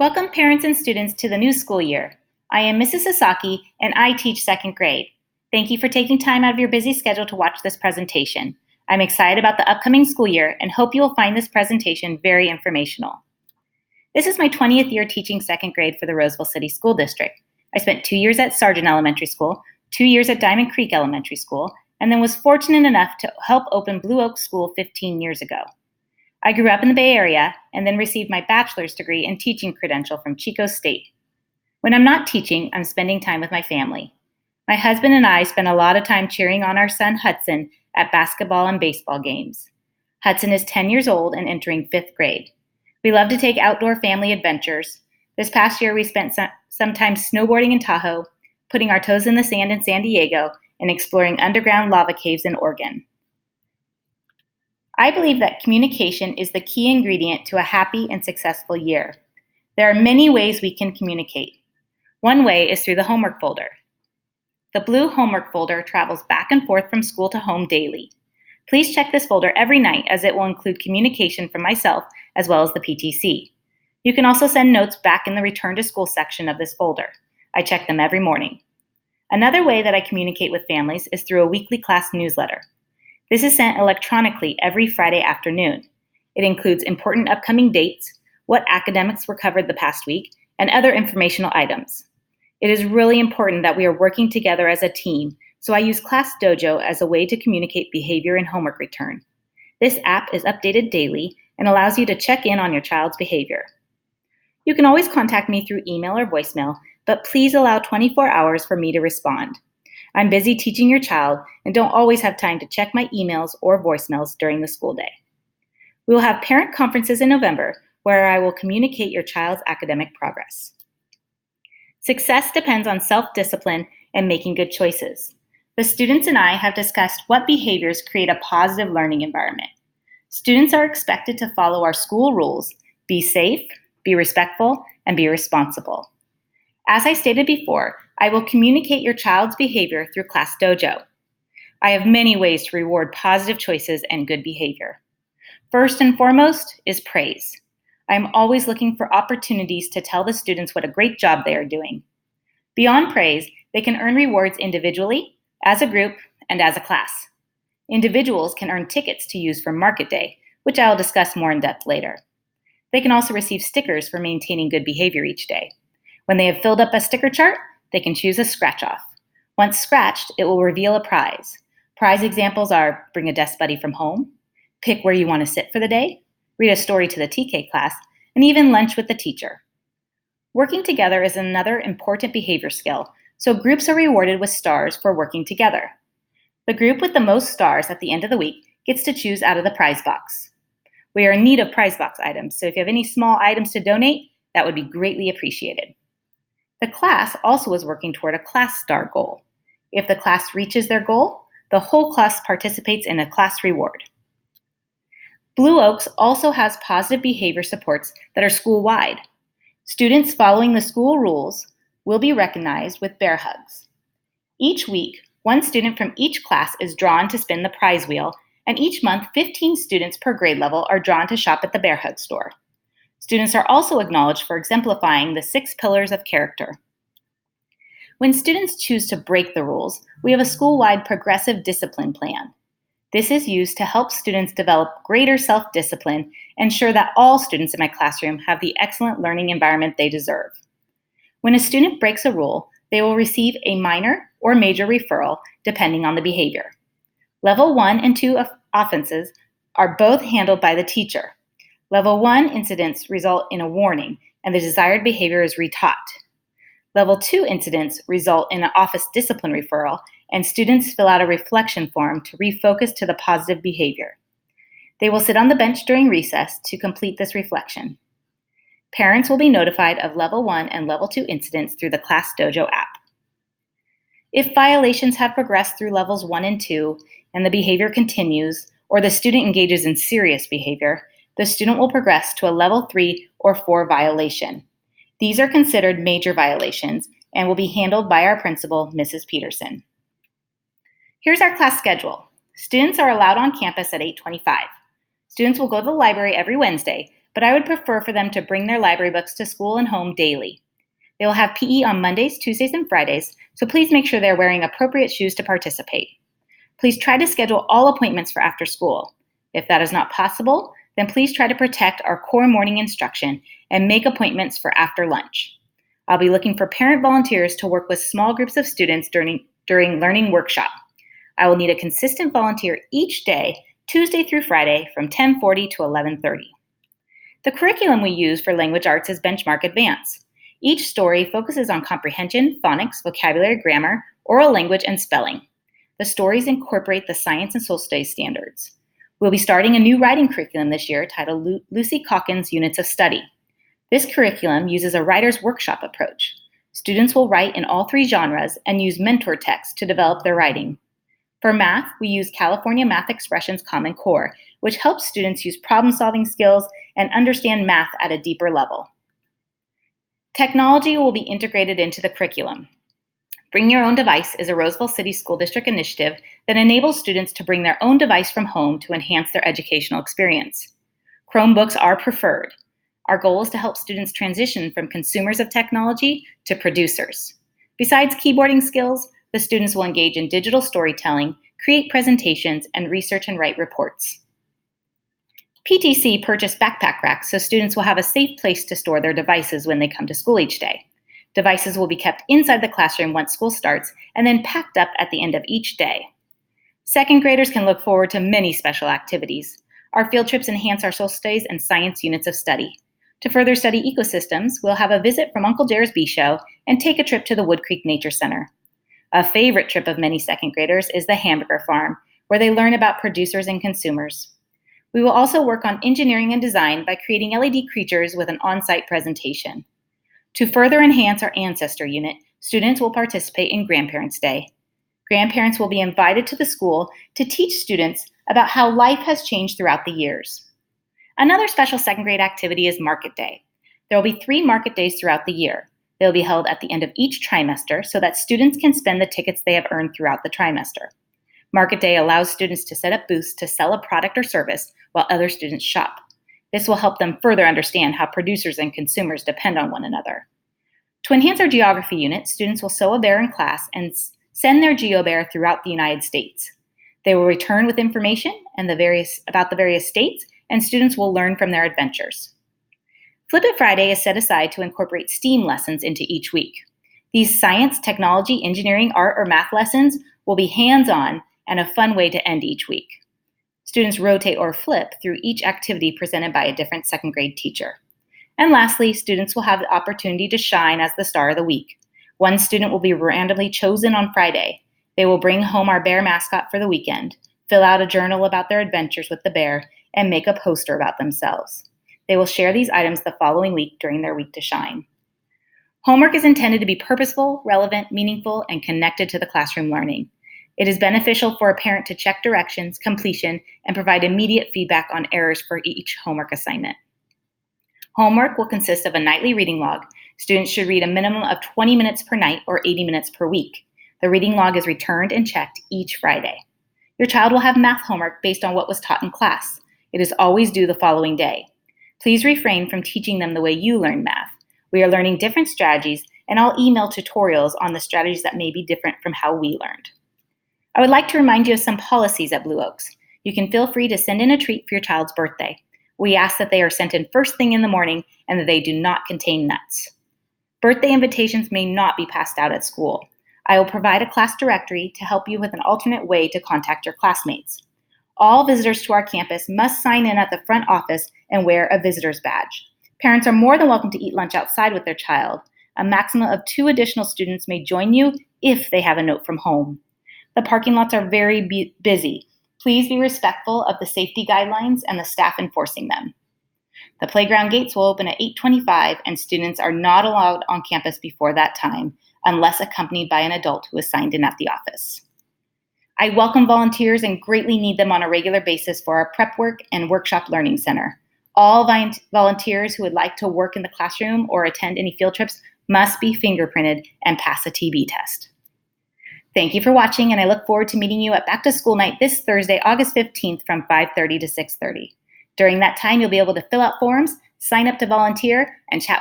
Welcome parents and students to the new school year. I am Mrs. Sasaki and I teach second grade. Thank you for taking time out of your busy schedule to watch this presentation. I'm excited about the upcoming school year and hope you will find this presentation very informational. This is my 20th year teaching second grade for the Roseville City School District. I spent 2 years at Sargent Elementary School, 2 years at Diamond Creek Elementary School, and then was fortunate enough to help open Blue Oak School 15 years ago. I grew up in the Bay Area and then received my bachelor's degree and teaching credential from Chico State. When I'm not teaching, I'm spending time with my family. My husband and I spend a lot of time cheering on our son Hudson at basketball and baseball games. Hudson is 10 years old and entering 5th grade. We love to take outdoor family adventures. This past year, we spent some time snowboarding in Tahoe, putting our toes in the sand in San Diego, and exploring underground lava caves in Oregon. I believe that communication is the key ingredient to a happy and successful year. There are many ways we can communicate. One way is through the homework folder. The blue homework folder travels back and forth from school to home daily. Please check this folder every night as it will include communication from myself as well as the PTC. You can also send notes back in the return to school section of this folder. I check them every morning. Another way that I communicate with families is through a weekly class newsletter. This is sent electronically every Friday afternoon. It includes important upcoming dates, what academics were covered the past week, and other informational items. It is really important that we are working together as a team, so I use Class Dojo as a way to communicate behavior and homework return. This app is updated daily and allows you to check in on your child's behavior. You can always contact me through email or voicemail, but please allow 24 hours for me to respond. I'm busy teaching your child and don't always have time to check my emails or voicemails during the school day. We will have parent conferences in November where I will communicate your child's academic progress. Success depends on self-discipline and making good choices. The students and I have discussed what behaviors create a positive learning environment. Students are expected to follow our school rules, be safe, be respectful, and be responsible. As I stated before, I will communicate your child's behavior through Class Dojo. I have many ways to reward positive choices and good behavior. First and foremost is praise. I am always looking for opportunities to tell the students what a great job they are doing. Beyond praise, they can earn rewards individually, as a group, and as a class. Individuals can earn tickets to use for Market Day, which I will discuss more in depth later. They can also receive stickers for maintaining good behavior each day. When they have filled up a sticker chart, they can choose a scratch-off. Once scratched, it will reveal a prize. Prize examples are bring a desk buddy from home, pick where you want to sit for the day, read a story to the TK class, and even lunch with the teacher. Working together is another important behavior skill, so groups are rewarded with stars for working together. The group with the most stars at the end of the week gets to choose out of the prize box. We are in need of prize box items, so if you have any small items to donate, that would be greatly appreciated. The class also is working toward a class star goal. If the class reaches their goal, the whole class participates in a class reward. Blue Oaks also has positive behavior supports that are school-wide. Students following the school rules will be recognized with bear hugs. Each week, one student from each class is drawn to spin the prize wheel, and each month, 15 students per grade level are drawn to shop at the Bear Hug store. Students are also acknowledged for exemplifying the 6 pillars of character. When students choose to break the rules, we have a school-wide progressive discipline plan. This is used to help students develop greater self-discipline and ensure that all students in my classroom have the excellent learning environment they deserve. When a student breaks a rule, they will receive a minor or major referral depending on the behavior. Level 1 and 2 offenses are both handled by the teacher. Level 1 incidents result in a warning, and the desired behavior is retaught. Level 2 incidents result in an office discipline referral, and students fill out a reflection form to refocus to the positive behavior. They will sit on the bench during recess to complete this reflection. Parents will be notified of Level 1 and Level 2 incidents through the Class Dojo app. If violations have progressed through Levels 1 and 2, and the behavior continues, or the student engages in serious behavior, the student will progress to a Level 3 or 4 violation. These are considered major violations and will be handled by our principal, Mrs. Peterson. Here's our class schedule. Students are allowed on campus at 8:25. Students will go to the library every Wednesday, but I would prefer for them to bring their library books to school and home daily. They will have PE on Mondays, Tuesdays, and Fridays, so please make sure they're wearing appropriate shoes to participate. Please try to schedule all appointments for after school. If that is not possible, then please try to protect our core morning instruction and make appointments for after lunch. I'll be looking for parent volunteers to work with small groups of students during learning workshop. I will need a consistent volunteer each day, Tuesday through Friday, from 10:40 to 11:30. The curriculum we use for language arts is Benchmark Advance. Each story focuses on comprehension, phonics, vocabulary, grammar, oral language, and spelling. The stories incorporate the science and social studies standards. We'll be starting a new writing curriculum this year titled Lucy Calkins' Units of Study. This curriculum uses a writer's workshop approach. Students will write in all 3 genres and use mentor texts to develop their writing. For math, we use California Math Expressions Common Core, which helps students use problem-solving skills and understand math at a deeper level. Technology will be integrated into the curriculum. Bring Your Own Device is a Roseville City School District initiative that enables students to bring their own device from home to enhance their educational experience. Chromebooks are preferred. Our goal is to help students transition from consumers of technology to producers. Besides keyboarding skills, the students will engage in digital storytelling, create presentations, and research and write reports. PTC purchased backpack racks so students will have a safe place to store their devices when they come to school each day. Devices will be kept inside the classroom once school starts and then packed up at the end of each day. Second graders can look forward to many special activities. Our field trips enhance our social studies and science units of study. To further study ecosystems, we'll have a visit from Uncle Jer's Bee Show and take a trip to the Wood Creek Nature Center. A favorite trip of many second graders is the Hamburger Farm, where they learn about producers and consumers. We will also work on engineering and design by creating LED creatures with an on-site presentation. To further enhance our Ancestor unit, students will participate in Grandparents' Day. Grandparents will be invited to the school to teach students about how life has changed throughout the years. Another special second grade activity is Market Day. There will be 3 market days throughout the year. They will be held at the end of each trimester so that students can spend the tickets they have earned throughout the trimester. Market Day allows students to set up booths to sell a product or service while other students shop. This will help them further understand how producers and consumers depend on one another. To enhance our geography unit, students will sew a bear in class and send their GeoBear throughout the United States. They will return with information about the various states, and students will learn from their adventures. Flip It Friday is set aside to incorporate STEAM lessons into each week. These science, technology, engineering, art, or math lessons will be hands-on and a fun way to end each week. Students rotate or flip through each activity presented by a different second grade teacher. And lastly, students will have the opportunity to shine as the star of the week. One student will be randomly chosen on Friday. They will bring home our bear mascot for the weekend, fill out a journal about their adventures with the bear, and make a poster about themselves. They will share these items the following week during their week to shine. Homework is intended to be purposeful, relevant, meaningful, and connected to the classroom learning. It is beneficial for a parent to check directions, completion, and provide immediate feedback on errors for each homework assignment. Homework will consist of a nightly reading log. Students should read a minimum of 20 minutes per night or 80 minutes per week. The reading log is returned and checked each Friday. Your child will have math homework based on what was taught in class. It is always due the following day. Please refrain from teaching them the way you learn math. We are learning different strategies, and I'll email tutorials on the strategies that may be different from how we learned. I would like to remind you of some policies at Blue Oaks. You can feel free to send in a treat for your child's birthday. We ask that they are sent in first thing in the morning and that they do not contain nuts. Birthday invitations may not be passed out at school. I will provide a class directory to help you with an alternate way to contact your classmates. All visitors to our campus must sign in at the front office and wear a visitor's badge. Parents are more than welcome to eat lunch outside with their child. A maximum of 2 additional students may join you if they have a note from home. The parking lots are very busy. Please be respectful of the safety guidelines and the staff enforcing them. The playground gates will open at 8:25 and students are not allowed on campus before that time unless accompanied by an adult who is signed in at the office. I welcome volunteers and greatly need them on a regular basis for our prep work and workshop learning center. All volunteers who would like to work in the classroom or attend any field trips must be fingerprinted and pass a TB test. Thank you for watching, and I look forward to meeting you at Back to School Night this Thursday, August 15th from 5:30 to 6:30. During that time, you'll be able to fill out forms, sign up to volunteer, and chat